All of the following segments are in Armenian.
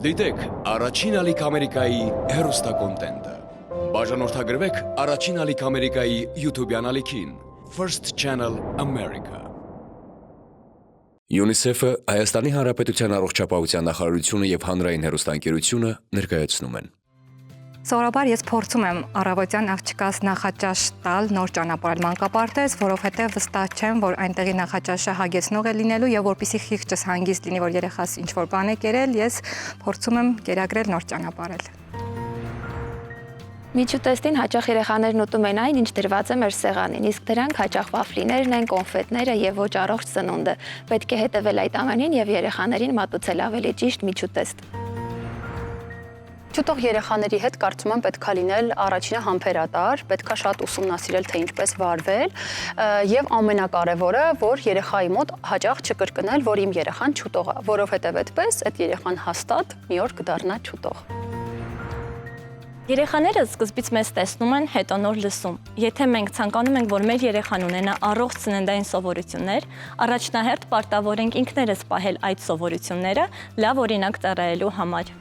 Դիտեք առաջին ալիք Ամերիկայի հեռուստակոնտենտը։ Բաժանորդագրվեք առաջին ալիք Ամերիկայի YouTube-յան ալիքին First Channel America։ UNICEF-ը, Հայաստանի Հանրապետության առողջապահության նախարարությունը եւ հանրային հեռուստաընկերությունը ներկայացնում են։ Սովորաբար ես փորձում եմ առավոտյան աղջկաս նախաճաշ տալ, նոր ճանապարհել մանկապարտեզ, որովհետև վստահ չեմ, որ այնտեղի նախաճաշը հագեցնող է լինելու եւ որպեսզի խիղճս հանգիստ լինի, որ երեխաս ինչ-որ բան է կերել, ես փորձում եմ կերակրել նոր ճանապարհել։ Միջուտեստին հաճախ երեխաներն ուտում են այն, ինչ դրված է մեր սեղանին, իսկ դրանք հաճախ վաֆլիներն են, կոնֆետները եւ ոչ առողջ սնունդը։ Պետք է հետևել այդ ամենին եւ երեխաներին մատուցել ավելի ճիշտ միջուտեստ։ Չուտող երեխաների հետ կարծում եմ պետք է լինել առաջինը համբերատար, պետք է շատ ուսումնասիրել, թե ինչպես վարվել եւ ամենակարևորը, որ երեխայի մոտ հաճախ չկրկնել, որ իմ երեխան չուտող է, որովհետեւ այդպես այդ երեխան հաստատ մի օր կդառնա չուտող։ Երեխաները սկզբից մեզ տեսնում են, հետո նոր լսում։ Եթե մենք ցանկանում ենք, որ մեր երեխան ունենա առողջ ծննդային սովորություններ, առաջնահերթ պարտավոր ենք ինքներս պահել այդ սովորությունները լավ օրինակ ծառայելու համար։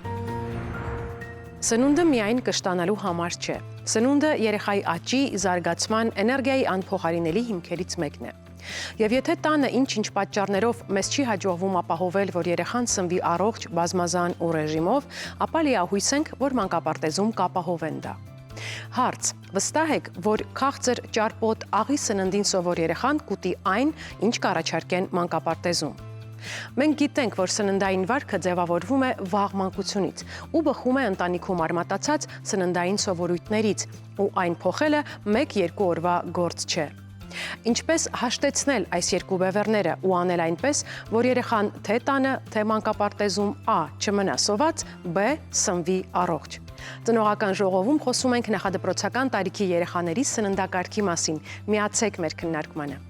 Սնունդը միայն կշտանալու համար չէ։ Սնունդը երեխայի աճի, զարգացման, էներգիայի անփոխարինելի հիմքերից մեկն է։ Եվ եթե տանը ինչ-ինչ պատճառներով մեզ չի հաջողվում ապահովել, որ երեխան սնվի առողջ, բազմազան ու ռեժիմով, ապա լիահույս ենք, որ մանկապարտեզում կապահովեն դա։ Հարց. վստահ եք, որ քաղցր, ճարպոտ, աղի սննդին սովոր երեխան կուտի այն, ինչ կառաջարկեն մանկապարտեզում։ Մենք գիտենք, որ սննդային վարքը ձևավորվում է վաղ մանկությունից ու բխում է ընտանիքում արմատացած սննդային սովորույթներից, ու այն փոխելը 1-2 օրվա գործ չէ։ Ինչպես հաշտեցնել այս երկու բևեռները ու անել այնպես, որ երեխան թե տանը, թե մանկապարտեզում A. չմնա սոված, B. սնվի առողջ։ Ծնողական ժողովում խոսում ենք նախադպրոցական տարիքի երեխաների սննդակարգի մասին։ Միացեք մեր քննարկմանը։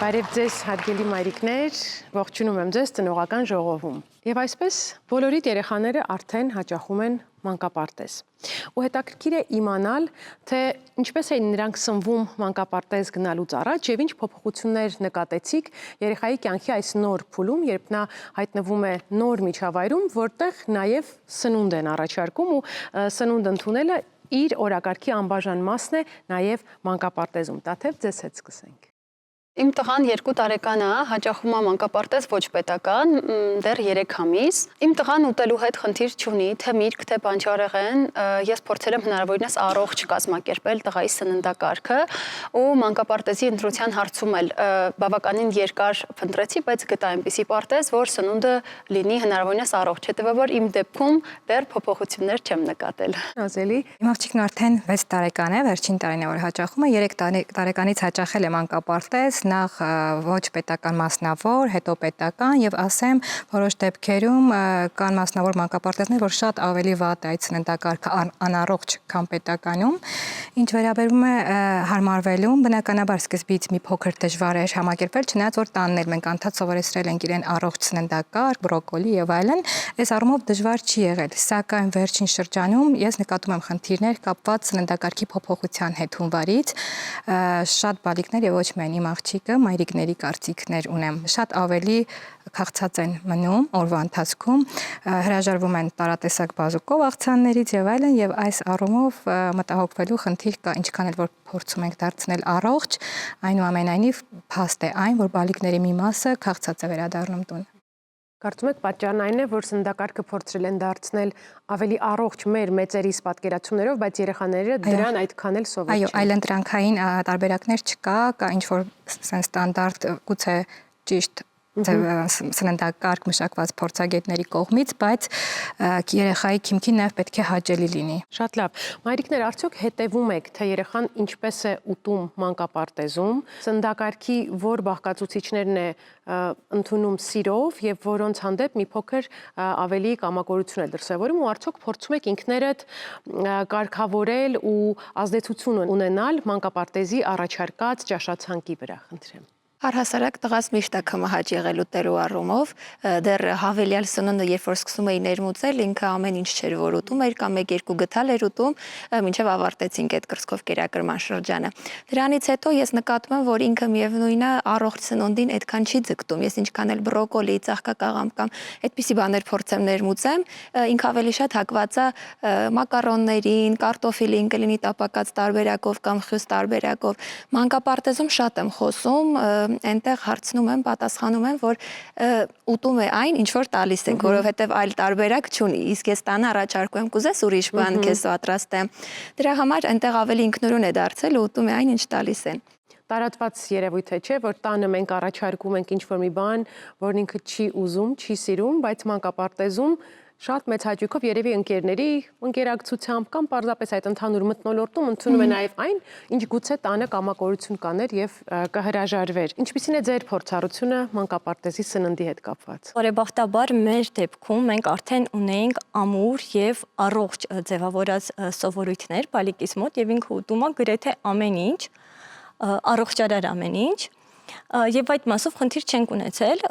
Բարև ձեզ, հարգելի մայրիկներ, ողջունում եմ ձեզ ծնողական ժողովում։ Եվ այսպես բոլորիդ երեխաները արդեն հաճախում են մանկապարտեզ։ Ու հետաքրքիր է իմանալ, թե ինչպես էին նրանք սնվում մանկապարտեզ գնալուց առաջ եւ ինչ փոփոխություններ նկատեցիք երեխայի կյանքի այս նոր փուլում, երբ նա հայտնվում է նոր միջավայրում, որտեղ նաեւ սնունդ են առաջարկում ու սնունդ ընդունելը իր օրակարգի անբաժան մասն է նաեւ մանկապարտեզում։ Տաթև ձեզ հետ սկսենք։ Իմ տղան 2 տարեկան է, հաճախում է մանկապարտեզ ոչ պետական, դեռ 3 ամիս։ Իմ տղան ուտելու հետ խնդիր չունի, թե միրգ, թե բանջարեղեն, ես փորձել եմ հնարավորինս առողջ կազմակերպել տղայի սննդակարգը ու մանկապարտեզի ընտրության հարցում էլ բավականին երկար փնտրեցի, բայց գտա այնպիսի պարտեզ, որ սնունդը լինի հնարավորինս առողջ, հետևաբար իմ դեպքում դեռ փոփոխություններ չեմ նկատել։ Ազելի։ Իմ աղջիկն արդեն 6 տարեկան է, վերջին տարին է որ հաճախում է, 3 տարեկանից հաճախել է մանկապարտեզ, նախ ոչ պետական մասնավոր, հետո պետական եւ ասեմ որոշ դեպքերում կան մասնավոր մանկապարտեզներ, որ շատ ավելի վատ է այդ սննդակարգը անառողջ, քան պետականում։ Ինչ վերաբերում է հարմարվելուն, բնականաբար սկզբից մի փոքր դժվար էր համակերպվել, չնայած որ տանն էլ մենք անդադ սովորեցրել ենք իրեն առողջ սննդակարգ, բրոկոլի եւ այլն, այս առումով դժվար չի եղել, սակայն վերջին շրջանում ես նկատում եմ խնդիրներ կապված սննդակարգի փոփոխության հետ հունվարից, շատ բալիկներ եւ ոչ միայն իմ աղջիկը, մայրիկների կարծիքներ ունեմ, շատ ավելի քաղցած են մնում օրվա ընթացքում, հրաժարվում են տարատեսակ բազուկով աղցաններից եւ այլն, եւ այս առումով մտահոգվելու խնդիր կա, ինչքան էլ որ փորձում ենք դարձնել առողջ, այնուամենայնիվ փաստ է այն, որ բալիկների մի մասը քաղցած է վերադառնում տուն։ Կարծում եք պատճառն այն է, որ սննդակարգը փորձել են դարձնել ավելի առողջ մեր մեծերիս պատկերացումներով, բայց երեխաները դրան այդքան էլ սովոր չեն։ Այո, այլընտրանքային տարբերակներ չկա, կա ինչ-որ ստանդարտ գուցե ճիշտ սննդակարգ մշակված փորձագետների կողմից, բայց երեխայի քիմքին նաև պետք է հաճելի լինի։ Շատ լավ։ Մայրիկներ, արդյոք հետևում եք, թե երեխան ինչպես է ուտում մանկապարտեզում, սննդակարգի որ բաղկացուցիչներն է ընդունում սիրով եւ որոնց հանդեպ մի փոքր ավելի կամակորություն է դրսևորում ու արդյոք փորձում եք ինքներդ կարգավորել ու ազդեցություն ունենալ մանկապարտեզի առաջարկած ճաշացանկի վրա, խնդրեմ։ Առհասարակ տղաս միշտ է կմահաճ եղել ուտելու առումով, դեռ հավելյալ սնունդը երբ որ սկսում էի ներմուծել, ինքը ամեն ինչ չէր որ ուտում էր կամ 1-2 գթալ էր ուտում, մինչև ավարտեցինք այդ կրծքով կերակրման շրջանը։ Դրանից հետո ես նկատում եմ, որ ինքը միևնույն է առողջ սնունդին այդքան չի ձգտում։ Ես ինչքան էլ բրոկոլի, ծաղկակաղամ կամ այդպիսի բաներ փորձեմ ներմուծեմ, ինքը ավելի շատ հակված է մակարոններին, կարտոֆիլին, կլինի տապակած տարբերակով կամ խյուս տարբերակով։ Մանկապարտեզում շատ եմ խոսում, այնտեղ հարցնում եմ, պատասխանում եմ, որ ուտում է այն, ինչ որ տալիս ենք, որովհետև այլ տարբերակ չունի։ Իսկ ես տանը առաջարկում եմ, կուզես ուրիշ բան քեզ պատրաստեմ։ Դրա համար այնտեղ ավելի ինքնուրույն է դարձել ու ուտում է այն, ինչ տալիս են։ Տարածված երևույթ է, չէ, որ տանը մենք առաջարկում ենք ինչ-որ մի բան, որն ինքը չի ուզում, չի սիրում, բայց մանկապարտեզում շատ մեծ հաճույքով երևի ընկերների ընկերակցությամբ կամ պարզապես այդ ընդհանուր մթնոլորտում ընդունում է նաև այն, ինչ գուցե տանը կամակորություն կաներ եւ կհրաժարվեր։ Ինչպիսին է ձեր փորձառությունը մանկապարտեզի սննդի հետ կապված։ Բարեբախտաբար մեր դեպքում մենք արդեն ունեինք ամուր եւ առողջ ձևավորած սովորույթներ բալիկիս մոտ եւ ինքը ուտում է գրեթե ամեն ինչ, առողջարար ամեն ինչ, եւ այդ մասով խնդիր չենք ունեցել։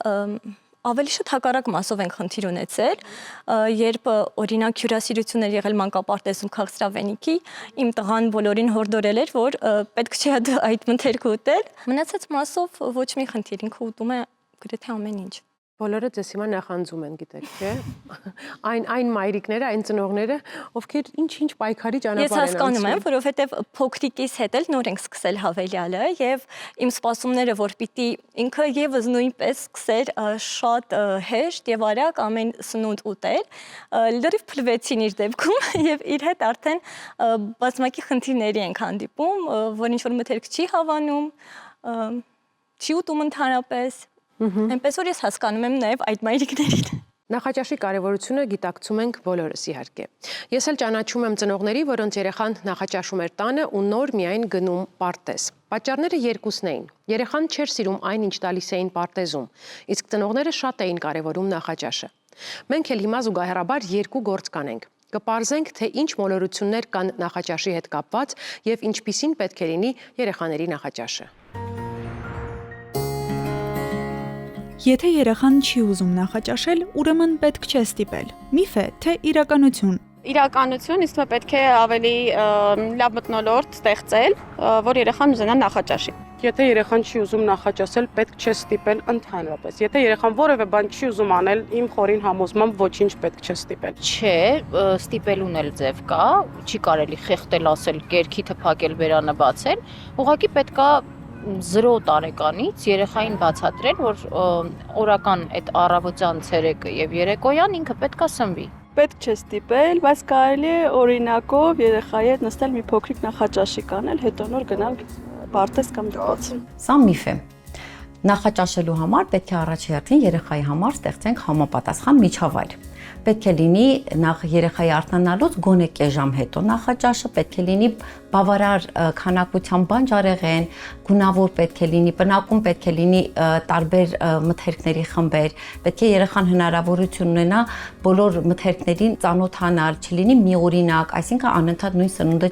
Ավելի շատ հակառակ մասով ենք խնդիր ունեցել, երբ օրինակ հյուրասիրություն էր եղել մանկապարտեզում քաղցրավենիքի, իմ տղան բոլորին հորդորել էր, որ պետք չէ այդ մթերքը ուտել։ Մնացած մասով ոչ մի խնդիր, ինքը ուտում է գրեթե ամեն ինչ։ Բոլորը ձեզ հիմա նախանձում են, գիտեք, չէ։ Այն մայրիկները, այն ծնողները, ովքեր ինչ-ինչ պայքարի ճանապարհ են անցնում։ Ես հասկանում եմ, որովհետև փոքրիկիս հետ էլ նոր ենք սկսել հավելյալը եւ իմ սպասումները, որ պիտի ինքը եւս նույնպես սկսեր շատ հեշտ եւ արագ ամեն սնունդ ուտել, լրիվ փլվեցին իր դեպքում եւ իր հետ արդեն բազմակի խնդիրների ենք հանդիպում, որ ինչ որ մթերք չի հավանում, չի ուտում ընդհանրապես։ Այնպես որ ես հասկանում եմ նաև այդ մայրիկներին։ Նախաճաշի կարևորությունը գիտակցում ենք բոլորս իհարկե։ Ես էլ ճանաչում եմ ծնողների, որոնց երեխան նախաճաշում էր տանը ու նոր միայն գնում պարտեզ։ Պատճառները երկուսն էին։ Երեխան չէր սիրում այն, ինչ տալիս էին պարտեզում, իսկ ծնողները շատ էին կարևորում նախաճաշը։ Մենք էլ հիմա զուգահեռաբար երկու գործ կանենք։ Կպարզենք, թե ինչ մոլորություններ կան նախաճաշի հետ կապված եւ ինչպիսին պետք է լինի երեխաների նախաճաշը։ Եթե երեխան չի ուզում նախաճաշել, ուրեմն պետք չէ ստիպել։ Միֆ է, թե իրականություն։ Իրականություն, իսկ պետք է ավելի լավ մթնոլորտ ստեղծել, որ երեխան ուզենա նախաճաշի։ Եթե երեխան չի ուզում նախաճաշել, պետք չէ ստիպել ընդհանրապես։ Եթե երեխան որևէ բան չի ուզում անել, իմ խորին համոզմամբ ոչինչ պետք չէ ստիպել։ Չէ, ստիպելուն էլ ձև կա, չի կարելի խեղտել ասել, կերքիթը փակել, բերանը բացել, ուղղակի պետք է 0 տարեկանից երեխային բացատրել, որ օրական այդ առավոտյան ցերեկը եւ երեկոյան ինքը պետք է սնվի։ Պետք չէ ստիպել, բայց կարելի է օրինակով երեխայի հետ նստել մի փոքրիկ նախաճաշի կանել, հետո նոր գնալ պարտեզ կամ դպրոց։ Սա միֆ է։ Նախաճաշելու համար պետք է առաջին երեխայի համար ստեղծենք համապատասխան միջավայր։ Պետք է լինի նախ երեխայի արթնանալուց գոնե կես ժամ հետո նախաճաշը, պետք է լինի բավարար քանակությամբ բանջարեղեն, գունավոր պետք է լինի, պնակում պետք է լինի տարբեր մթերքների խմբեր, պետք է երեխան հնարավորություն ունենա բոլոր մթերքներին ծանոթանալ, չլինի միօրինակ, այսինքն անընդհատ նույն սնունդը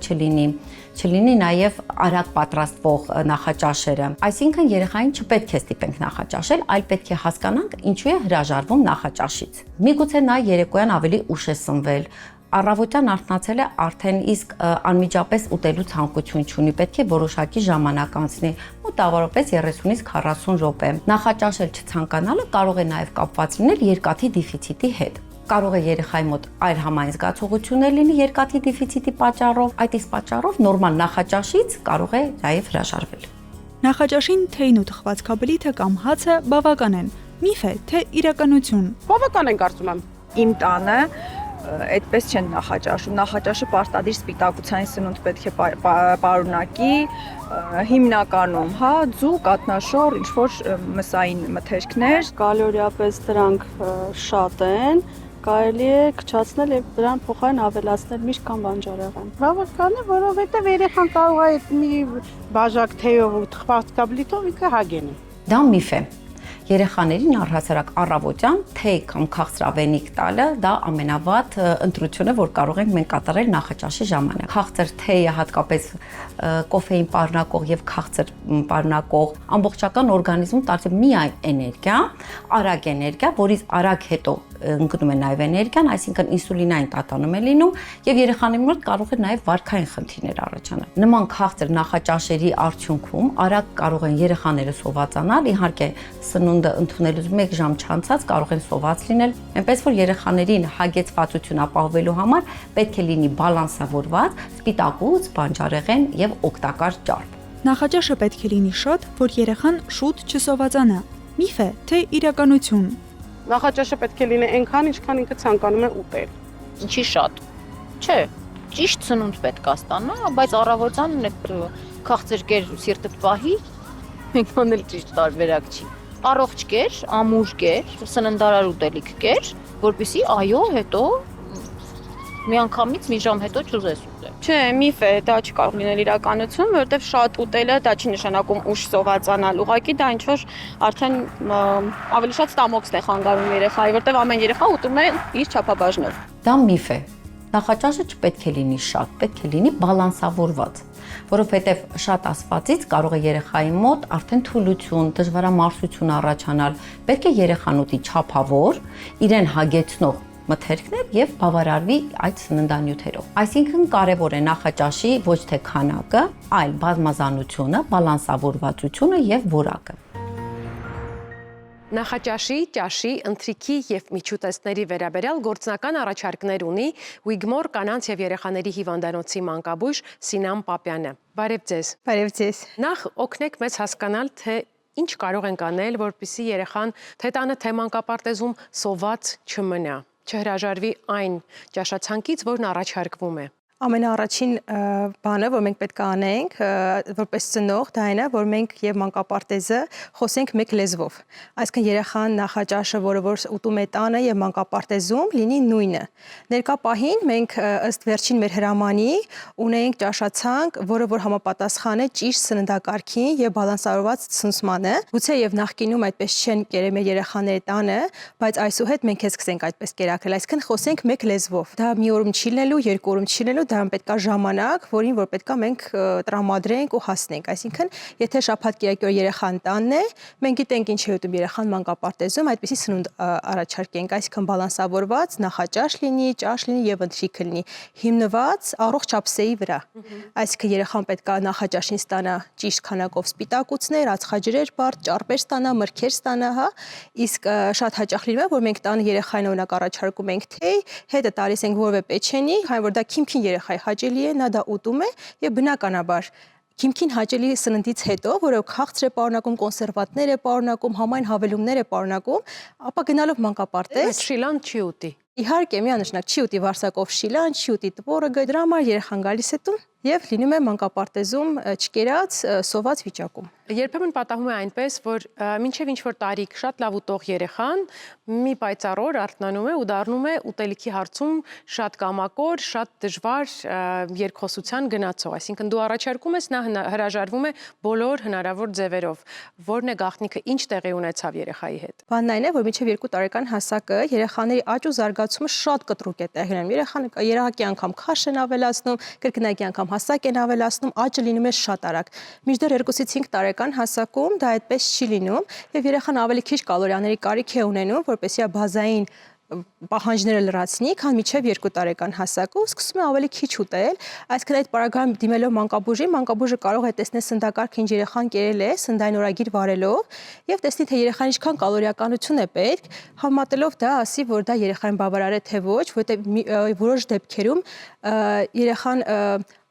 չլինի նաև արագ պատրաստվող նախաճաշերը։ Այսինքն երեխային չպետք է ստիպենք նախաճաշել, այլ պետք է հասկանանք ինչու է հրաժարվում նախաճաշից։ Միգուցե նա երեկոյան ավելի ուշ է սնվել, առավոտյան արթնացել է արդեն իսկ անմիջապես ուտելու ցանկություն չունի, պետք է որոշակի ժամանակ անցնի, մոտավորապես 30-ից 40 րոպե։ Նախաճաշել չցանկանալը կարող է նաև կապված լինել երկաթի դեֆիցիտի հետ։ Կարող է երեխայի մոտ այլ համային զգացողություններ լինի երկաթի դեֆիցիտի պատճառով, այդ իսկ պատճառով նորմալ նախաճաշից կարող է նաև հրաժարվել։ Նախաճաշին թեյն ու թխվածքաբլիթը կամ հացը բավական են։ Միֆ է, թե իրականություն։ Բավական են կարծում եմ։ Իմ տանը այդպես չեն նախաճաշում։ Նախաճաշը պարտադիր սպիտակուցային սնունդ պետք է պարունակի, հիմնականում, ձու, կատնաշոր, ինչ-որ մսային մթերքներ, կալորիապես դրանք շատ են, կարելի է քչացնել եւ դրան փոխարեն ավելացնել միշտ կամ բանջարեղեն։ Բավական է, որովհետեւ երեխան կարող է մի բաժակ թեյով ու թխվածքաբլիթով ինքը հագենի։ Դա միֆ է։ երեխաներին առհասարակ առավոտյան թեյ կամ քաղցրավենիք տալը դա ամենավատ ընտրությունը, որ կարող ենք մենք կատարել նախաճաշի ժամանակ։ Քաղցր թեյը հատկապես կոֆեին պարունակող եւ քաղցր պարունակող ամբողջական օրգանիզմում տարածում միայն էներգիա, արագ էներգիա, որից արագ հետո ընկնում է նաև էներգիան, այսինքն ինսուլինային տատանում է լինում եւ երեխաների մոտ կարող է նաև վարքային խնդիրներ առաջանալ։ Նման քաղցր նախաճաշերի արդյունքում արագ կարող են երեխաները սովածանալ, իհարկե սնունդը ընդունելուց 1 ժամ չանցած կարող են սոված լինել, այնպես որ երեխաներին հագեցվածություն ապահովելու համար պետք է լինի բալանսավորված, սպիտակուց, բանջարեղեն եւ օգտակար ճարպ։ Նախաճաշը պետք է լինի շատ, որ երեխան շուտ չսովածանա։ Միֆ է, թե իրականություն։ Նախաճաշը պետք է լինի այնքան, ինչքան ինքը ցանկանում է ուտել։ Ինչի շատ։ Չէ, ճիշտ սնունդ պետք է ստանա, բայց առավոտյան այդ քաղցրկեր սիրտը պահի, ինքն էլ ճիշտ տարբերակ չի։ Առողջ կեր, ամուր կեր, սննդարար ուտելիք կեր, որպեսզի այո, հետո միանգամից մի ժամ հետո չուզես ուտել։ Չէ, միֆ է, դա չի կարող լինել իրականություն, որովհետև շատ ուտելը դա չի նշանակում ուշ սովածանալ։ Ուղղակի դա ինչ որ արդեն ավելի շատ ստամոքսն է խանգարում երեխայի, որովհետև ամեն երեխա ուտում է իր չափաբաժնով։ Դա միֆ է։ Նախաճաշը չպետք է լինի շատ, պետք է լինի բալանսավորված, որովհետև շատ ասվածից կարող է երեխայի մոտ արդեն թուլություն, դժվարամարսություն առաջանալ։ Պետք է երեխան ուտի չափավոր, իրեն հագեցնող մթերքներ եւ բավարարվի այդ սննդանյութերով։ Այսինքն կարևոր է նախաճաշի ոչ թե քանակը, այլ բազմազանությունը, բալանսավորվածությունը եւ որակը։ Նախաճաշի, ճաշի, ընթրիքի եւ միջուտեստների վերաբերյալ գործնական առաջարկներ ունի Wigmore կանանց եւ երեխաների հիվանդանոցի մանկաբույժ Սինամ Պապյանը։ Բարև ձեզ։ Բարև ձեզ։ Նախ օգնեք մեզ հասկանալ, թե ինչ կարող ենք անել, որպեսզի երեխան թե տանը, թե մանկապարտեզում սոված չմնա, չհրաժարվի այն ճաշացանկից, որն առաջարկվում է։ Ամենաառաջին բանը, որ մենք պետք է անենք, որպես ծնող, դա այն է, որ մենք եւ մանկապարտեզը խոսենք մեկ լեզվով։ Այսինքն երեխան նախաճաշը, որը որ ուտում է տանը եւ մանկապարտեզում, լինի նույնը։ Ներկա պահին մենք ըստ վերջին մեր հրամանի ունենք ճաշացանկ, որը որ համապատասխան է ճիշտ սննդակարգին եւ բալանսավորված ցնցմանը։ Գուցե եւ նախկինում այդպես չեն կերել մեր երեխաները տանը, բայց այսուհետ մենք էլ սկսենք այդպես կերակրել։ Այսինքն խոսենք մեկ լեզվով։ Դա մի օրում չի լինելու, երկու օրում չի լինելու, դա պետք է ժամանակ, որին որ պետք է մենք տրամադրենք ու հասնենք։ Այսինքն, եթե շաբաթ կիրակի երեխան տանն է, մենք գիտենք ինչ է ուտում երեխան մանկապարտեզում, այդպեսի սնունդ առաջարկենք, այսինքն բալանսավորված, նախաճաշ լինի, ճաշ լինի եւ ընթրիք լինի, հիմնված առողջ ափսեի վրա։ Այսինքն երեխան պետք է նախաճաշին ստանա ճիշտ քանակով սպիտակուցներ, ածխաջրեր, բարդ ճարպեր ստանա, մրգեր ստանա, հա։ Իսկ շատ հաճախ լինում է, որ մենք տանը երեխային օրինակ առաջարկում ենք թեյ, հետը տալիս ենք որևէ պեչենի, քանի որ դա քիմքին երեխայի հաճելի է, նա դա ուտում է եւ բնականաբար քիմքին հաճելի սննդից հետո, որը քաղցր է պարունակում, կոնսերվանտներ է պարունակում, համայն հավելումներ է պարունակում, ապա գնալով մանկապարտեզ շիլան չի ուտի։ Իհարկե, միանշանակ չի ուտի վարսակով շիլան, չի ուտի տպորը, դրա համար երեխան գալիս է տուն եւ լինում է մանկապարտեզում չկերած սոված վիճակում։ Երբեմն պատահում է այնպես, որ մինչև ինչ-որ տարիք շատ լավ ուտող երեխան մի պայծառ օր արթնանում է ու դառնում է ուտելիքի հարցում շատ կամակոր, շատ դժվար երկխոսության գնացող։ Այսինքն դու առաջարկում ես, նա հրաժարվում է բոլոր հնարավոր ձևերով։ Որն է գաղտնիքը, ինչ տեղի ունեցավ երեխայի հետ։ Բանն այն է, որ մինչև 2 տարեկան հասակը երեխաների աճ ու զարգացումը շատ կտրուկ է տեղի ունենում։ Երեխան երակի անգամ քաշ են ավելացնում, կրկնակի անգամ հասակ են ավելացնում, աճը լինում է շատ արագ։ Մինչդեռ 2-ից 5 տարեկան հասակում դա այդպես չի լինում եւ երեխան ավելի քիչ կալորիաների կարիք է ունենում, որպեսզի բազային պահանջները լրացնի, քան մինչև 2 տարեկան հասակում սկսում է ավելի քիչ ուտել, այսինքն այդ պարագայում դիմելով մանկաբույժը կարող է տեսնել սննդակարգը ինչ երեխան կերել է, սննդային օրագիր վարելով եւ տեսնի թե երեխան ինչքան կալորիականություն է պետք, համատելով դա ասի, որ դա երեխային բավարար է թե ոչ, որովհետեւ որոշ դեպքերում երեխան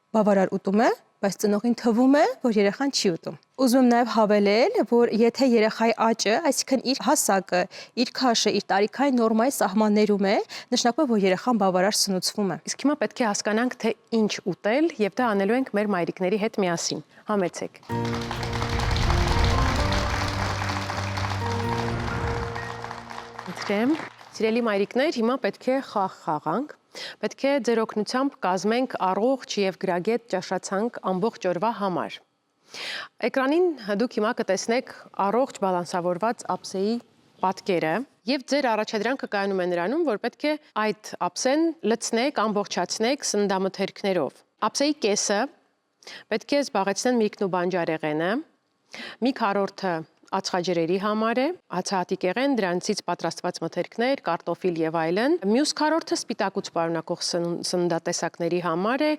բավարար ուտում է, բայց ծնողին թվում է, որ երեխան չի ուտում։ Ուզում եմ նաև հավելել, որ եթե երեխայի աճը, այսինքն իր հասակը, իր քաշը, իր տարիքային նորմայի սահմաններում է, նշանակում է, որ երեխան բավարար սնուցվում է։ Իսկ հիմա պետք է հասկանանք, թե ինչ ուտել, եւ դա անելու ենք մեր մայրիկների հետ միասին։ Համեցեք։ Ընտրեմ։ Սիրելի մայրիկներ, հիմա պետք է խաղ խաղանք։ Պետք է ձեր օգնությամբ կազմենք առողջ եւ գրագետ ճաշացանկ ամբողջ օրվա համար։ Էկրանին դուք հիմա կտեսնեք առողջ բալանսավորված ափսեի պատկերը եւ ձեր առաջադրանքը կայանում է նրանում, որ պետք է այդ ափսեն լցնեք, ամբողջացնեք սննդամթերքներով։ Ափսեի կեսը պետք է զբաղեցնեն միրգն ու բանջարեղենը, մի քառորդը ածխաջրերի համար է, հացահատիկեղեն, դրանցից պատրաստված մթերքներ, կարտոֆիլ եւ այլն։ Մյուս քառորդը սպիտակուց պարունակող սննդատեսակների համար է,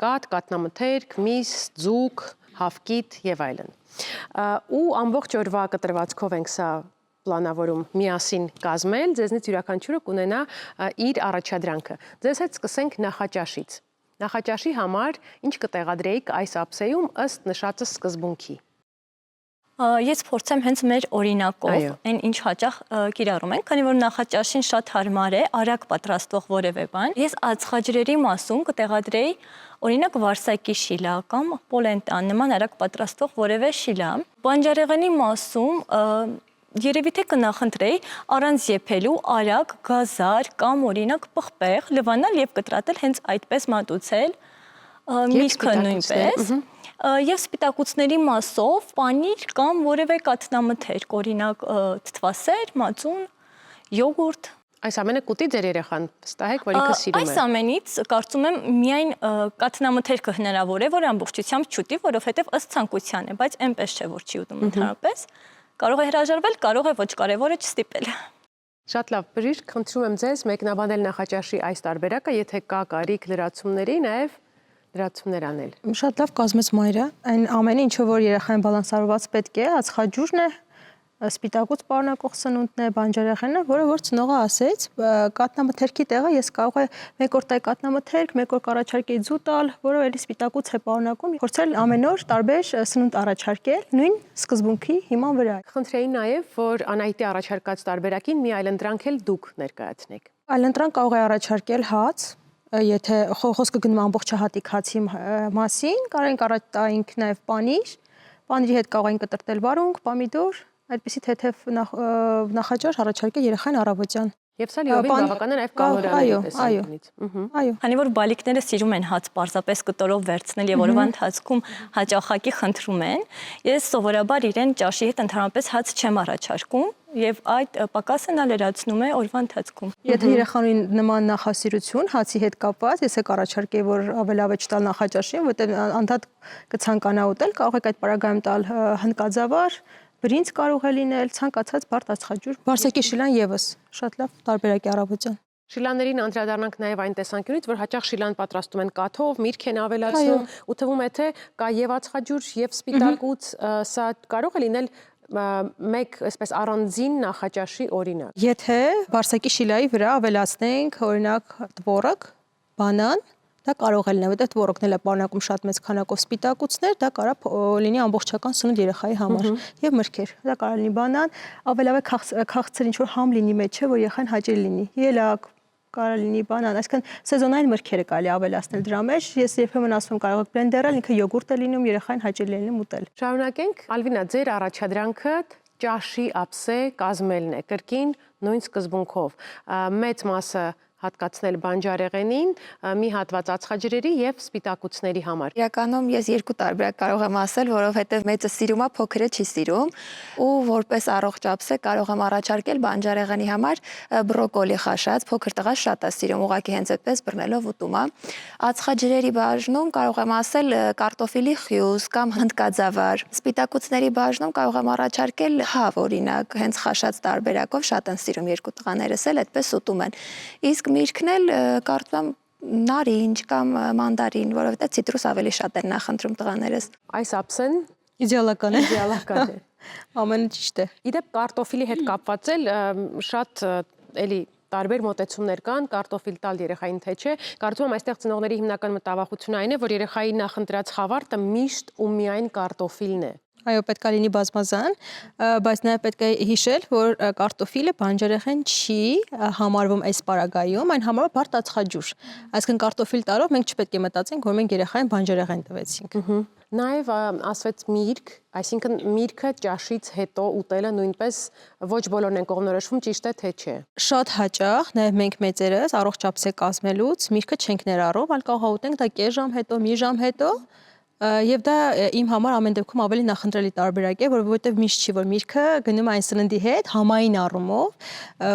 կաթ, կաթնամթերք, միս, ձուկ, հավկիթ եւ այլն։ Ու ամբողջ օրվա կտրվածքով ենք սա պլանավորում միասին կազմել, ձեզնից յուրաքանչյուրը կունենա իր առաջադրանքը։ Ձեզ հետ սկսենք նախաճաշից։ Նախաճաշի համար ինչ կտեղադրեիք այս ափսեում ըստ նշածը սկզբունքի։ Ես փորձեմ հենց մեր օրինակով, այն ինչ հաճախ կիրառում ենք, քանի որ նախաճաշին շատ հարմար է, արագ պատրաստվող որևէ բան։ Ես ածխաջրերի մասում կտեղադրեի օրինակ վարսակի շիլա կամ պոլենտան, նման արագ պատրաստվող որևէ շիլա։ Բանջարեղենի մասում երևի թե կնախընտրեի առանց եփելու արագ գազար կամ օրինակ պղպեղ լվանալ եւ կտրատել հենց այդպես մատուցել, միրգը նույնպես։ Եվ սպիտակուցների մասով պանիր կամ որևէ կաթնամթերք, օրինակ թթվասեր, մածուն, յոգուրտ։ Այս ամենը կուտի ձեր երեխան, վստահ եք, որ ինքը սիրում է։ Այս ամենից կարծում եմ միայն կաթնամթերքը հնարավոր է, որ ամբողջությամբ չուտի, որովհետև ըստ ցանկության է, բայց այնպես չէ, որ չի ուտում ընդհանրապես։ Կարող է հրաժարվել, կարող է ոչ, կարևորը չստիպել։ Շատ լավ, բժիշկ, խնդրում եմ ձեզ մեկնաբանել նախաճաշի այս տարբերակը, եթե կա կարիք լրացումների, նաև լրացումներ անել։ Շատ լավ կազմեց Մայրը, այն ամենը ինչը որ երեխային բալանսավորված պետք է, ածխաջուրն է, սպիտակուց պարունակող սնունդն է, բանջարեղենը, որը որ ծնողը ասեց, կաթնամթերքի տեղը ես կարող եմ մեկ օր տալ կաթնամթերք, մեկ օր կառաջարկեի ձու տալ, որը էլի սպիտակուց է պարունակում, փորձել ամեն օր տարբեր սնունդ առաջարկել, նույն սկզբունքի հիման վրա։ Խնդրեի նաև, որ Անահիտի առաջարկած տարբերակին մի այլընտրանք էլ դուք ներկայացնեք։ Այլընտրանք կարող է առաջարկել հաց, եթե խոսքը գնում ամբողջահատիկ հացի մասին, կարող ենք առաջ տայինք նաև պանիր, պանիրի հետ կարող ենք կտրտել վարունգ, պոմիդոր, այդպիսի թեթև նախաճաշ առաջարկել երեխային առավոտյան։ Եվ սա լիովին բավական է նաև կալորիաների տեսանկյունից։ Այո։ Քանի որ բալիկները սիրում են հաց պարզապես կտորով վերցնել եւ օրվա ընթացքում հաճախակի խնդրում են, ես սովորաբար իրեն ճաշի հետ ընդհանրապես հաց չեմ առաջարկում եւ այդ պակասը նա լրացնում է օրվա ընթացքում։ Եթե երեխային նման նախասիրություն հացի հետ կապված, ես եք առաջարկեի, որ ավելավեճ տալ նախաճաշին, որտեղ անդադ կցանկանա ուտել, կարող եք այդ պարագայում տալ հնդկաձավար, բրինձ կարող է լինել, ցանկացած բարդ ածխաջուր։ Վարսակի շիլան եւս շատ լավ տարբերակ է առավոտյան։ Շիլաներին անդրադառնանք նաև այն տեսանկյունից, որ հաճախ շիլան պատրաստում են կաթով, միրգ են ավելացնում, ու թվում է թե կա եւ ածխաջուր եւ սպիտակուց, սա կարող է լինել մեկ այսպես առանձին նախաճաշի օրինակ։ Եթե վարսակի շիլայի վրա ավելացնենք օրինակ տվորոկ, բանան, դա կարող է լինել, որտեղ տվորոկն էլ է պարունակում շատ մեծ քանակով սպիտակուցներ, դա կարող լինի ամբողջական սնունդ երեխայի համար եւ մրգեր։ Դա կարող լինի բանան, ավելավե քաղցր ինչ որ համ լինի մեջը, որ երեխան հաճելի լինի։ Ելակ կարող լինի բանան, այսինքն սեզոնային մրգերը կարելի ավելացնել դրա մեջ։ Ես երբեմն ասում եմ կարող եք բլենդերել, ինքը յոգուրտ է լինում, երեխային հաճելի լինում ուտել։ Շարունակենք, Ալվինա, ձեր առաջադրանքը ճաշի ափսե կազմելն է, կրկին նույն սկզբունքով։ Մեծ մասը հատկացնել բանջարեղենին, մի հատված ածխաջրերի եւ սպիտակուցների համար։ Իրականում ես երկու տարբերակ կարող եմ ասել, որովհետեւ մեծը սիրում է, փոքրը չի սիրում, ու որպես առողջ ափսե կարող եմ առաջարկել բանջարեղենի համար բրոկոլի խաշած, փոքր տղա շատ է սիրում, ուղղակի հենց այդպես բռնելով ուտում է։ Ածխաջրերի բաժնում կարող եմ ասել կարտոֆիլի խյուզ կամ հնդկաձավար։ Սպիտակուցների բաժնում կարող եմ առաջարկել հավ, օրինակ, հենց խաշած տարբերակով շատ են սիրում երկու տղաներս էլ այդպես ուտում են։ Իսկ միրգն էլ կարծում եմ նարինջ կամ մանդարին, որովհետև ցիտրուս ավելի շատ են նախընտրում տղաներս։ Այս ափսեն իդեալական է։ Իդեալական է։ Ամենը ճիշտ է։ Իդեպ կարտոֆիլի հետ կապված էլ շատ էլի տարբեր մոտեցումներ կան, կարտոֆիլ տալ երեխային թե չէ։ Կարծում եմ այստեղ ծնողների հիմնական մտավախությունը այն է, որ երեխայի նախընտրած խավարտը միշտ ու միայն կարտոֆիլն է։ Այո, պետք է լինի բազմազան, բայց նաև պետք է հիշել, որ կարտոֆիլը բանջարեղեն չի համարվում այս պարագայում, այն համարվում բարդ ածխաջուր։ Այսինքն կարտոֆիլ տալով մենք չպետք է մտածենք, որ մենք երեխային բանջարեղեն տվեցինք։ Նաև ասվեց միրգ, այսինքն միրգը ճաշից հետո ուտելը նույնպես ոչ բոլորն են կողմնորոշվում, ճիշտ է թե չէ։ Շատ հաճախ, նաև մենք մեծերս առողջ ափսե կազմելուց միրգը չենք ներառում, այլ կարող ուտենք դա կես ժամ հետո, մի ժամ հետո, Եվ դա իմ համար ամեն դեպքում ավելի նախընտրելի տարբերակ է, որովհետև միշտ չի որ միրգը գնում այն սննդի հետ համային առումով,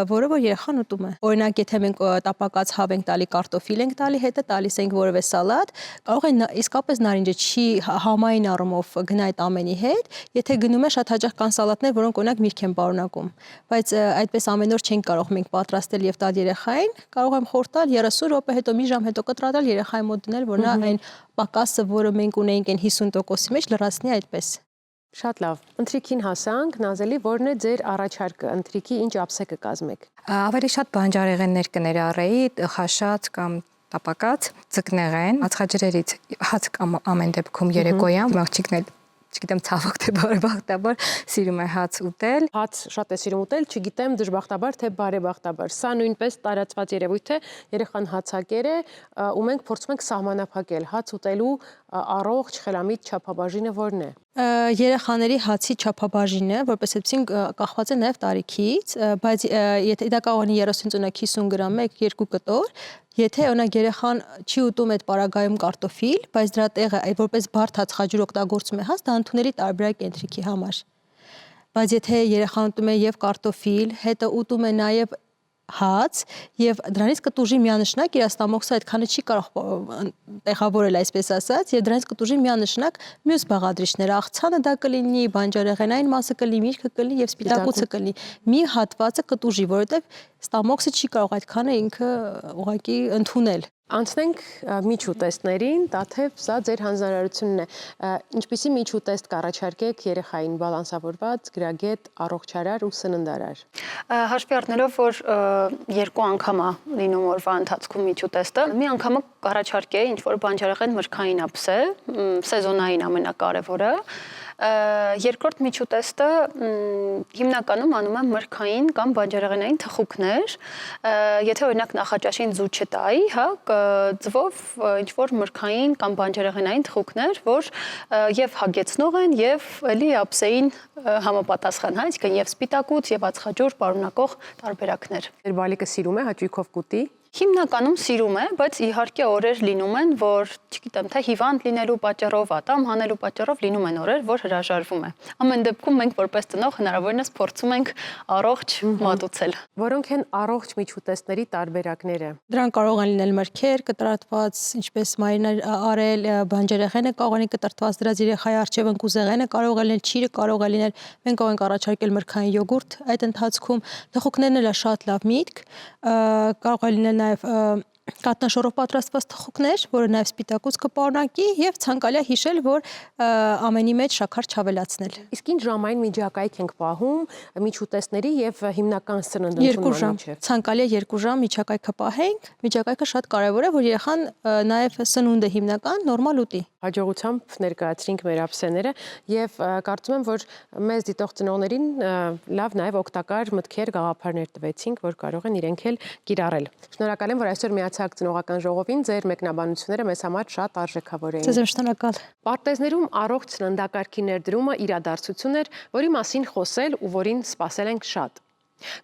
որը որ երեխան ուտում է։ Օրինակ, եթե մենք տապակած հավ ենք տալի, կարտոֆիլ ենք տալի, հետը տալիս ենք որևէ սալատ, կարող է իսկապես նարինջը չի համային առումով գնա այդ ամենի հետ, եթե գնում է շատ հաճախ կան սալատներ, որոնք օրինակ միրգ են պարունակում, բայց այդպես ամեն օր չենք կարող մենք պատրաստել եւ տալ երեխային, կարող եմ խորտալ 30 րոպե հետո մի ժամ հետո կտրատել երեխայի մոտ դնել, որ նա այն պակասը, որը մենք ունենք այն 50%-ի մեջ լրացնի այդպես։ Շատ լավ։ Ընթրիքին հասանք, Նազելի, որն է ձեր առաջարկը, ընթրիքի ինչ ափսե կկազմեք։ Ավելի շատ բանջարեղեններ կներառեի, խաշած կամ տապակած, ձկնեղեն, ածխաջրերից հաց կամ ամեն դեպքում երեկոյան, աղջիկն էլ չգիտեմ ցավոք թե բարեբախտաբար սիրում է հաց ուտել։ Հաց շատ է սիրում ուտել, չգիտեմ դժբախտաբար թե բարեբախտաբար։ Սա նույնպես տարածված երևույթ է, երեխան հացակեր է, ու մենք փորձում ենք սահմանափակել հաց ուտելու առողջ խելամիտ չափաբաժինը որն է։ Երեխաների հացի չափաբաժինը, որպես այդպեսին կախված է նաև տարիքից, բայց եթե դա կարող է 30-50 գրամ 1-2 կտոր, եթե օրինակ երեխան չի ուտում այդ պարագայում կարտոֆիլ, բայց դրա տեղը որպես բարդ հացխաջուր օգտագործում է հաց, դա ընդունելի տարբերակ է ընթրիքի համար։ Բայց եթե երեխան ուտում է եւ կարտոֆիլ, հետո ուտում է նաև հաց եւ դրանից կտուժի միանշանակ իր ստամոքսը այդքանը չի կարող տեղավորել այսպես ասած եւ դրանից կտուժի միանշանակ մյուս բաղադրիչները աղցանը դա կլինի բանջարեղենային մասը կլինի միրգը կլինի եւ սպիտակուցը կլինի մի հատվածը կտուժի որովհետեւ ստամոքսը չի կարող այդքանը ինքը ուղղակի ընդունել։ Անցնենք միջուտեստներին, Տաթև, սա ձեր հանձնարարությունն է։ Ինչպիսի միջուտեստ կառաջարկեք երեխային բալանսավորված, գրագետ, առողջարար ու սննդարար։ Հաշվի առնելով, որ 2 անգամ է լինում օրվա ընթացքում միջուտեստը, մի անգամը կառաջարկեի ինչ-որ բանջարեղեն մրգային ափսե, սեզոնային ամենակարևորը։ Երկրորդ միջուտեստը հիմնականում անում եմ մրգային կամ բանջարեղենային թխուկներ, եթե օրինակ նախաճաշին ձու չտայի, հա, ձվով ինչ-որ մրգային կամ բանջարեղենային թխուկներ, որ եւ հագեցնող են եւ էլի ափսեին համապատասխան, հա, այսինքն եւ սպիտակուց եւ ածխաջուր պարունակող տարբերակներ։ Ձեր բալիկը սիրում է հաճույքով կուտի։ Հիմնականում սիրում է, բայց իհարկե օրեր լինում են, որ, չգիտեմ, թե հիվանդ լինելու պատճառով, ատամ հանելու պատճառով լինում են օրեր, որ հրաժարվում է։ Ամեն դեպքում մենք որպես ծնող հնարավորինս փորձում ենք առողջ մատուցել։ Որոնք են առողջ միջուտեստների տարբերակները։ Դրանք կարող են լինել մրգեր, կտրատված, ինչպես մարինար արել, բանջարեղենը կարող է կտրատված դրած երեխայի առջև ընկուզեղենը կարող է լինել, չիրը կարող է լինել, մենք կարող ենք առաջարկել մրգային յոգուրտ այդ ընթացքում, թխուկներն էլ շատ լավ միտք, կարող է լինել նաև կատնաշորով պատրաստված թխուկներ, որը նաև սպիտակուց կպարունակի եւ ցանկալի է հիշել, որ ամենի մեջ շաքար չավելացնել։ Իսկ ինչ ժամային միջակայք ենք պահում միջուտեստների եւ հիմնական սննդընդունման միջեւ։ Ցանկալի է 2 ժամ միջակայքը պահենք, միջակայքը շատ կարեւոր է, որ երեխան նաև սնունդը հիմնական նորմալ ուտի։ Հաջողությամբ ներկայացրինք մեր ափսեները եւ կարծում եմ, որ մեզ դիտող ծնողներին լավ նաև օգտակար մտքեր, գաղափարներ տվեցինք, որ կարող են իրենք էլ կիրառել։ Շնորհակալ եմ, որ այսօր միացաք ծնողական ժողովին, ձեր մեկնաբանությունները մեզ համար շատ արժեքավոր էին։ Ձեզ եմ շնորհակալ։ Պարտեզներում առողջ սննդակարգի ներդրումը իրադարձություն էր, որի մասին խոսել ու որին սպասել ենք շատ։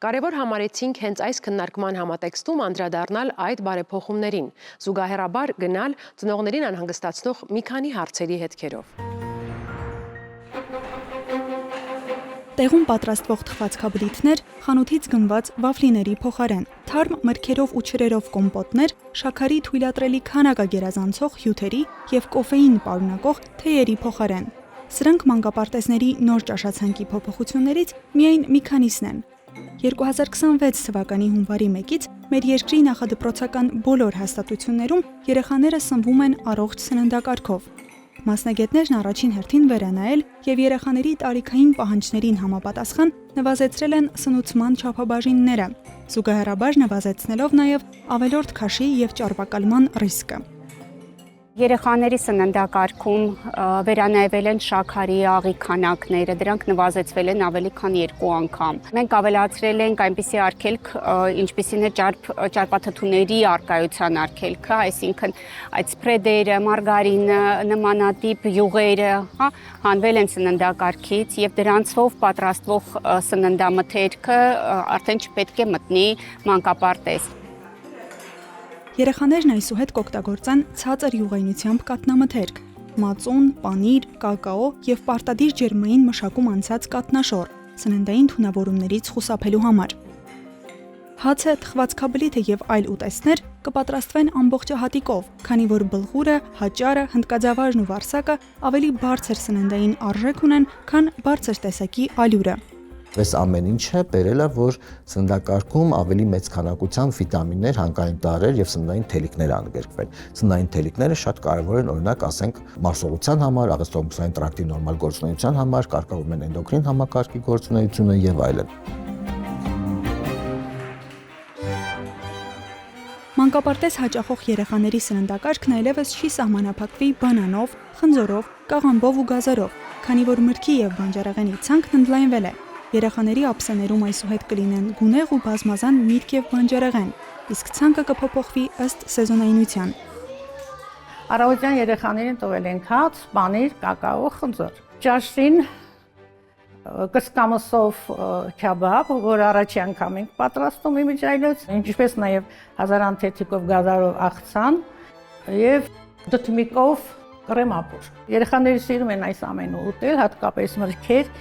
Կարևոր համարեցինք հենց այս քննարկման համատեքստում անդրադառնալ այդ բարեփոխումներին, զուգահեռաբար գնալ ծնողներին անհանգստացնող մի քանի հարցերի հետքերով։ Տեղում պատրաստվող թխվածքաբլիթներ, խանութից գնված վաֆլիների փոխարեն, թարմ մրգերով ու չրերով կոմպոտներ, շաքարի թույլատրելի քանակը գերազանցող հյութերի եւ կոֆեին պարունակող թեյերի փոխարեն։ Սրանք մանկապարտեզների նոր ճաշացանկի փոփոխություններից միայն մի քանիսն են։ 2026 թվականի հունվարի 1-ից մեր երկրի նախադպրոցական բոլոր հաստատություններում երեխաները սնվում են առողջ սննդակարգով։ Մասնագետներն առաջին հերթին վերանայել եւ երեխաների տարիքային պահանջներին համապատասխան նվազեցրել են սնուցման չափաբաժինները, զուգահեռաբար նվազեցնելով նաեւ ավելորդ քաշի եւ ճարպակալման ռիսկը։ Երեխաների սննդակարգում վերանայվել են շաքարի աղի քանակները, դրանք նվազեցվել են ավելի քան 2 անգամ։ Մենք ավելացրել ենք այնպիսի արգելք, ինչպիսին է ճարպաթթուների առկայության արգելքը, այսինքն այդ սփրեդերը, մարգարինը, նմանատիպ յուղերը, հանվել են սննդակարգից եւ դրանցով պատրաստվող սննդամթերքը արդեն չպետք է մտնի մանկապարտեզ։ Երեխաներն այսուհետ կօգտագործեն ցածր յուղայնությամբ կաթնամթերք, մածուն, պանիր, կակաո եւ պարտադիր ջերմային մշակում անցած կատնաշոր, սննդային թունավորումներից խուսափելու համար։ Հացը, թխվածքաբլիթը եւ այլ ուտեստներ կպատրաստվեն ամբողջահատիկով, քանի որ բլղուրը, հաճարը, հնդկաձավաժն ու վարսակը ավելի բարձր սննդային արժեք ունեն, քան բարձր տեսակի ալյուրը։ Այս ամեն ինչը բերել է, որ սննդակարգում ավելի մեծ քանակությամբ վիտամիններ, հանքային տարրեր եւ սննդային թելիկներ ընդգրկվեն։ Սննդային թելիկները շատ կարեւոր են, օրինակ, ասենք, մարսողության համար, աղեստոմուսային տրակտի նորմալ գործունեության համար, կարգավորում են էնդոկրին համակարգի գործունեությունը եւ այլն։ Մանկապարտեզ հաճախող երեխաների սննդակարգն այլևս չի սահմանափակվի բանանով, խնձորով, կաղամբով ու գազարով, քանի որ մրգի եւ բանջարեղենի ցանկն ընդլայնվել է։ Երեխաների ափսեներում այսուհետ կլինեն գունեղ ու բազմազան միրգ եւ բանջարեղեն, իսկ ցանկը կփոփոխվի ըստ սեզոնայնության։ Առավոտյան երեխաներին տվել ենք հաց, պանիր, կակաո, խնձոր։ Ճաշին կսկամսով քյաբաբ, որ առաջի անգամ ենք պատրաստում իմիջայլոց, ինչպես նաև հազարանթեթիկով գազարով աղցան եւ դդմիկով կրեմապուր։ Երեխաները սիրում են այս ամենը ուտել, հատկապես մրգեր,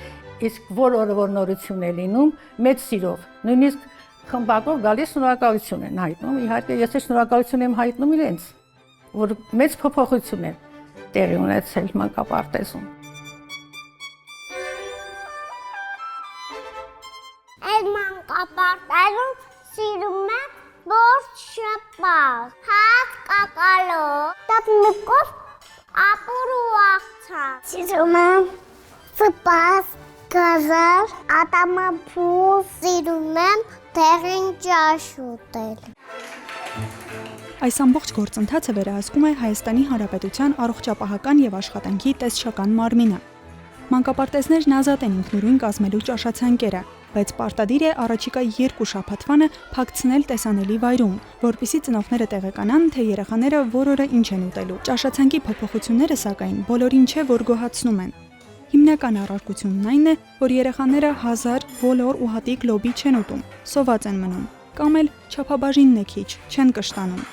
իսկ որ օրը որ նորություն է լինում, մեծ սիրով։ Նույնիսկ խմբակով գալիս շնորհակալություն են հայտնում, իհարկե ես շնորհակալություն եմ հայտնում իրենց, որ մեծ փոփոխություն է տեղի ունեցել մանկապարտեզում։ Մանկապարտեզում սիրում եմ որոշ շփակ, հաց, կակալո, տապնիկով ապուր ու աղցան։ Սիրում եմ սպաս, գազար, ատամապուր, սիրում եմ դեղին ճաշ ուտել։ Այս ամբողջ գործընթացը վերահսկում է Հայաստանի Հանրապետության առողջապահական եւ աշխատանքի տեսչական մարմինը։ Մանկապարտեզներն ազատ են ինքնուրույն կազմելու ճաշացանկերը, բայց պարտադիր է առաջիկա 2 շաբաթվանը փակցնել տեսանելի վայրում, որպեսզի ծնողները տեղեկանան, թե երեխաները որ օրը ինչ են ուտելու։ Ճաշացանկի փոփոխությունները, սակայն, բոլորին չէ, որ գոհացնում են։ Հիմնական առարկությունն այն է, որ երեխաները 1000 ոլոր ու հատիկ լոբի չեն ուտում, սոված են մնում, կամ էլ չափաբաժինն է քիչ, չեն կշտանում։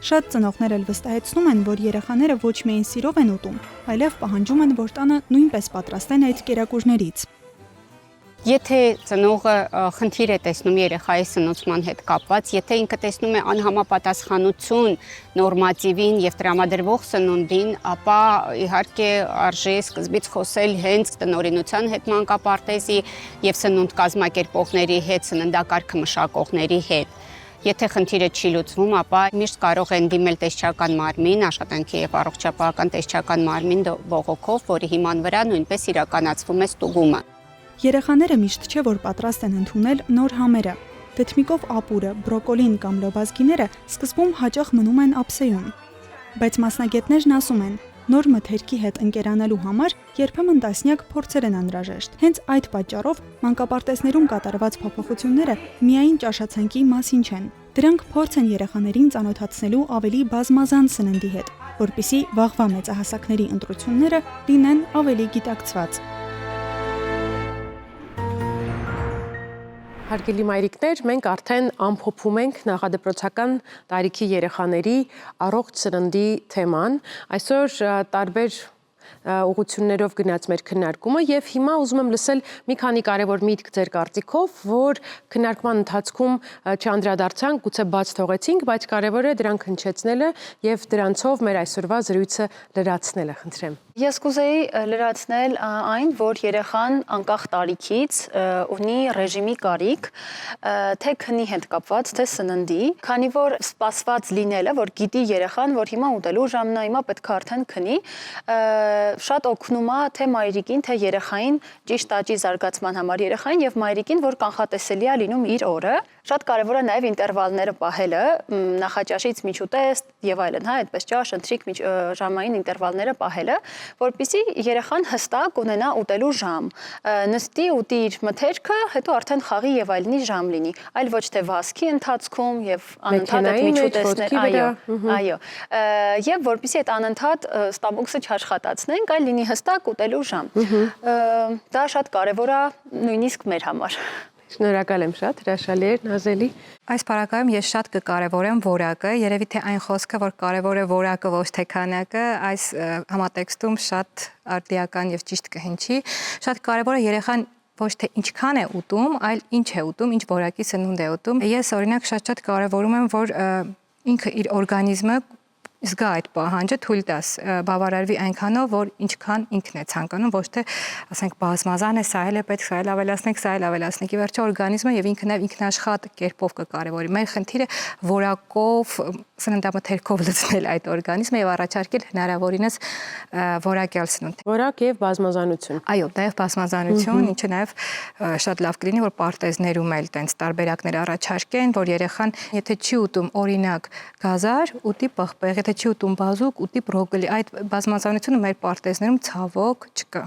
Շատ ծնողներ էլ վստահեցնում են, որ երեխաները ոչ միայն սիրով են ուտում, այլև պահանջում են, որ տանը նույնպես պատրաստեն այդ կերակուրներից։ Եթե ծնողը խնդիր է տեսնում երեխայի սնուցման հետ կապված, եթե ինքը տեսնում է անհամապատասխանություն նորմատիվին եւ տրամադրվող սնունդին, ապա իհարկե արժե սկզբից խոսել հենց տնօրինության հետ մանկապարտեզի եւ սնունդ կազմակերպողների հետ, սննդակարգը մշակողների հետ։ Եթե խնդիրը չի լուծվում, ապա միշտ կարող են դիմել տեսչական մարմին, աշխատանքի եւ առողջապահական տեսչական մարմին բողոքով, որի հիման վրա նույնպես իրականացվում է ստուգումը։ Երեխաները միշտ չէ, որ պատրաստ են ընդունել նոր համերը։ Դդմիկով ապուրը, բրոկոլին կամ լոբազգիները սկզբում հաճախ մնում են ափսեում։ Բայց մասնագետներն ասում են, նոր մթերքի հետ ընկերանալու համար երբեմն տասնյակ փորձեր են անհրաժեշտ։ Հենց այդ պատճառով մանկապարտեզներում կատարված փոփոխությունները միայն ճաշացանկի մասին չեն։ Դրանք փորձ են երեխաներին ծանոթացնելու ավելի բազմազան սննդի հետ, որpիսի վաղվա մեծահասակների ընտրությունները լինեն ավելի գիտակցված։ Հարգելի մայրիկներ, մենք արդեն ամփոփում ենք նախադպրոցական տարիքի երեխաների առողջ սննդի թեման։ Այսօր տարբեր ուղղություններով գնաց մեր քննարկումը եւ հիմա ուզում եմ լսել մի քանի կարևոր միտք ձեր կարծիքով, որ քննարկման ընթացքում չանդրադարձանք, գուցե բաց թողեցինք, բայց կարևոր է դրանք հնչեցնելը եւ դրանցով մեր այսօրվա զրույցը լրացնելը, խնդրեմ։ Ես կուզեի լրացնել այն, որ երեխան անկախ տարիքից ունի ռեժիմի կարիք, թե քնի հետ կապված, թե սննդի, քանի որ սպասված լինելը, որ գիտի երեխան, որ հիմա ուտելու ժամն է, հիմա պետք է արդեն քնի, շատ օգնում է թե մայրիկին, թե երեխային ճիշտ աճի զարգացման համար երեխային եւ մայրիկին, որ կանխատեսելի է լինում իր օրը։ Շատ կարևոր է նաև ինտերվալները պահելը, նախաճաշից միջուտեստ եւ այլն, հա, այդպես ճաշ, ընթրիք ժամային ինտերվալները պահելը, որպեսզի երեխան հստակ ունենա ուտելու ժամ, նստի, ուտի իր մթերքը, հետո արդեն խաղի եւ այլնի ժամ լինի, այլ ոչ թե վազքի ընթացքում եւ անընդհատ այդ միջուտեսներ, այո, եւ որպեսզի այդ անընդհատ ստամոքսը չաշխատացնենք, այլ լինի հստակ ուտելու ժամ։ Դա շատ կարևոր է նույնիսկ մեր համար։ Շնորհակալ եմ շատ, հրաշալի էր, Նազելի։ Այս պարագայում ես շատ կկարևորեմ որակը, երևի թե այն խոսքը, որ կարևոր է որակը, ոչ թե քանակը, այս համատեքստում շատ արդիական եւ ճիշտ կհնչի։ Շատ կարևոր է երեխան ոչ թե ինչքան է ուտում, այլ ինչ է ուտում, ինչ որակի սնունդ է ուտում։ Ես օրինակ շատ կարևորում եմ, որ ինքը իր օրգանիզմը զգա այդ պահանջը, թույլ տաս բավարարվի այնքանով, որ ինչքան ինքն է ցանկանում, ոչ թե ասենք բազմազան է, սա էլ է պետք, սա էլ ավելացնենք, սա էլ ավելացնենք։ Ի վերջո օրգանիզմը եւ ինքն նաեւ ինքնաշխատ կերպով կկարևորի։ Մեր խնդիրը որակով, սննդամթերքով լցնել այդ օրգանիզմը եւ առաջարկել հնարավորինս որակյալ սնունդ։ Որակ եւ բազմազանություն։ Այո, նաեւ բազմազանություն, ինչը նաեւ շատ լավ կլինի, որ պարտեզներում էլ տենց տարբերակներ առաջարկեն, որ երեխան, եթե չի ուտում օրինակ գազար, ուտի պղպեղ, եթե չի ուտում բազուկ, ուտի բրոկոլի, այդ բազմազանությունը մեր պարտեզներում ցավոք չկա։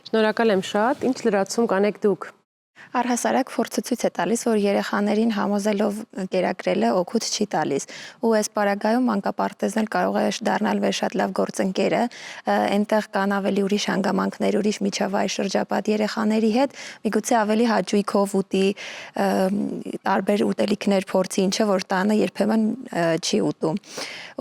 Շնորհակալ եմ շատ, ինչ լրացում կանեք դուք։ Առհասարակ փորձը ցույց է տալիս, որ երեխաներին համոզելով կերակրելը օգուտ չի տալիս։ Ու այս պարագայում մանկապարտեզն էլ կարող է դառնալ վեր շատ լավ գործընկերը, այնտեղ կան ավելի ուրիշ հանգամանքներ, ուրիշ միջավայր շրջապատ երեխաների հետ, միգուցե ավելի հաճույքով ուտի, տարբեր ուտելիքներ փորձի, ինչը որ տանը երբեմն չի ուտում։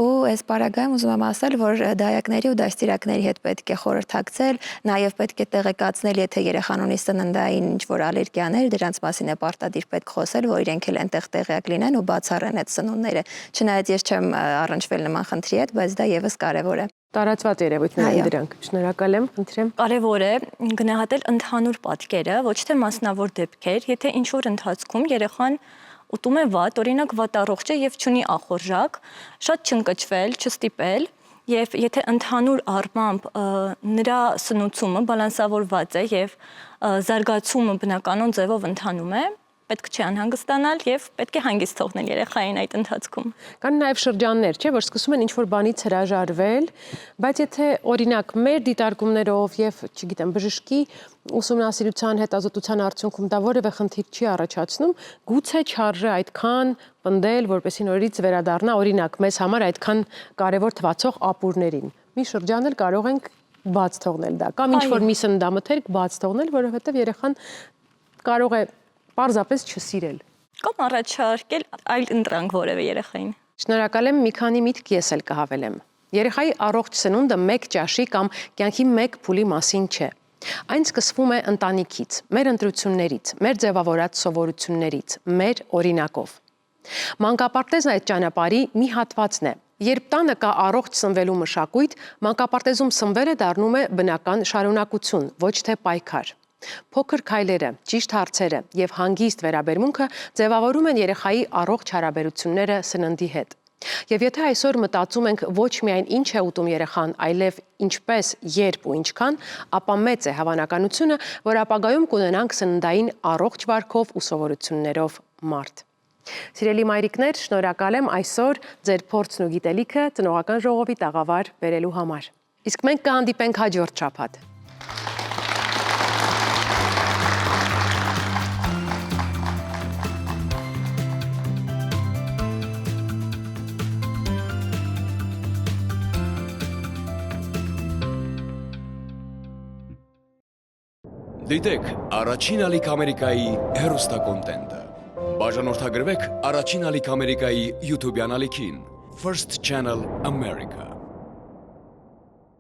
Ու այս պարագայում ուզում եմ ասել, որ դայակների ու դաստիարակների հետ պետք է խորհրդակցել, նաև պետք է տեղեկացնել, եթե երեխան ունի սննդային ինչ-որ ալերգիաներ, դրանց մասին է պարտադիր պետք խոսել, որ իրենք էլ այնտեղ տեղյակ լինեն ու բացառեն այդ սնունդները։ Չնայած ես չեմ առնչվել նման խնդրի հետ, բայց դա եւս կարեւոր է։ Տարածված երևույթներ են դրանք։ Շնորհակալ եմ, խնդրեմ։ Կարևոր է գնահատել ընդհանուր պատկերը, ոչ թե մասնավոր դեպքեր, եթե ինչ-որ ընթացքում երեխան ուտում է վատ, օրինակ վատառողջ է եւ չունի ախորժակ, շատ չընկճվել, չստիպել, եւ եթե ընդհանուր առմամբ նրա սնուցումը բալանսավորված է եւ զարգացումը բնականon ձևով ընթանում է, պետք չէ անհանգստանալ եւ պետք է հանգիստ թողնել երեխային այդ ընթացքում։ Կան նաև շրջաններ, չէ, որ սկսում են ինչ-որ բանից հրաժարվել, բայց եթե օրինակ մեր դիտարկումներով եւ, չգիտեմ, բժշկի ուսումնասիրության հետազոտության արդյունքում դա որևէ խնդիր չի առաջացնում, գուցե չարժե այդքան պնդել, որպեսզի նորից վերադառնա օրինակ մեզ համար այդքան կարևոր թվացող ապուրներին։ Մի շրջան էլ կարող ենք բաց թողնել դա, կամ ինչ-որ մի սննդամթերք բաց թողնել, որովհետեւ երեխան կարող է պարզապես չսիրել։ Կամ առաջարկել այլ ընտրանք որևէ երեխային։ Շնորհակալ եմ, մի քանի միտք ես էլ կհավելեմ։ Երեխայի առողջ սնունդը մեկ ճաշի կամ կյանքի մեկ փուլի մասին չէ։ Այն սկսվում է ընտանիքից, մեր ընտրություններից, մեր ձևավորած սովորություններից, մեր օրինակով։ Մանկապարտեզն այդ ճանապարհի մի հատվածն է։ Երբ տանը կա առողջ սնվելու մշակույթ, մանկապարտեզում սնվելը դառնում է բնական շարունակություն, ոչ թե պայքար։ Փոքր քայլերը, ճիշտ հարցերը եւ հանգիստ վերաբերմունքը ձևավորում են երեխայի առողջ հարաբերությունները սննդի հետ։ Եվ եթե այսօր մտածում ենք ոչ միայն ինչ է ուտում երեխան, այլև ինչպես, երբ ու ինչքան, ապա մեծ է հավանականությունը, որ ապագայում կունենանք սննդային առողջ վարքով ու սովորություններով մարդ։ Սիրելի մայրիկներ, շնորհակալ եմ այսօր ձեր փորձն ու գիտելիքը ծնողական ժողովի տաղավար բերելու համար։ Իսկ մենք կհանդիպենք հաջորդ շաբաթ։ Դիտեք Առաջին ալիք Ամերիկայի հեռուստակոնտենտը։ Բաժանորդագրվեք Առաջին ալիք Ամերիկայի YouTube-յան ալիքին First Channel America։